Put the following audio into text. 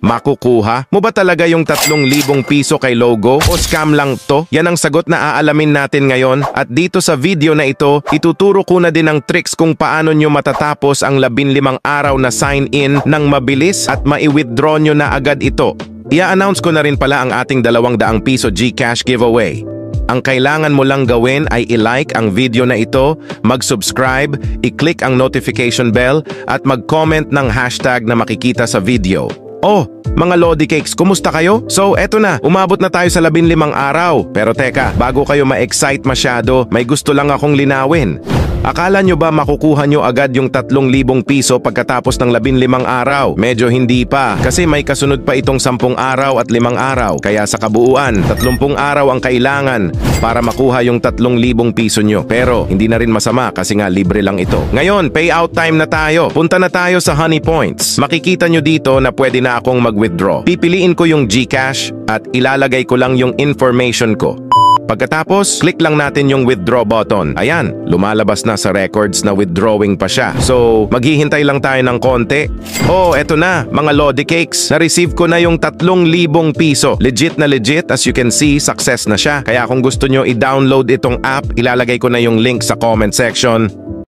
Makukuha mo ba talaga yung 3,000 piso kay Logo o scam lang to? Yan ang sagot na aalamin natin ngayon at dito sa video na ito, ituturo ko na din ang tricks kung paano nyo matatapos ang 15 araw na sign-in ng mabilis at mai-withdraw nyo na agad ito. I-announce ko na rin pala ang ating 200 piso GCash giveaway. Ang kailangan mo lang gawin ay i-like ang video na ito, mag-subscribe, i-click ang notification bell at mag-comment ng hashtag na makikita sa video. Oh, mga Lodi Cakes, kumusta kayo? So, eto na, umabot na tayo sa 15 araw. Pero teka, bago kayo ma-excite masyado, may gusto lang akong linawin. Akala nyo ba makukuha nyo agad yung 3,000 piso pagkatapos ng 15 araw? Medyo hindi pa, kasi may kasunod pa itong 10 araw at 5 araw. Kaya sa kabuuan, 30 araw ang kailangan para makuha yung 3,000 piso nyo. Pero hindi na rin masama kasi nga libre lang ito. Ngayon, payout time na tayo. Punta na tayo sa Honey Points. Makikita nyo dito na pwede na akong mag-withdraw. Pipiliin ko yung GCash at ilalagay ko lang yung information ko. Pagkatapos, click lang natin yung withdraw button. Ayan, lumalabas na sa records na withdrawing pa siya. So, maghihintay lang tayo ng konti. Oh, eto na, mga Lodi Cakes. Na-receive ko na yung 3,000 piso. Legit na legit, as you can see, success na siya. Kaya kung gusto nyo i-download itong app, ilalagay ko na yung link sa comment section.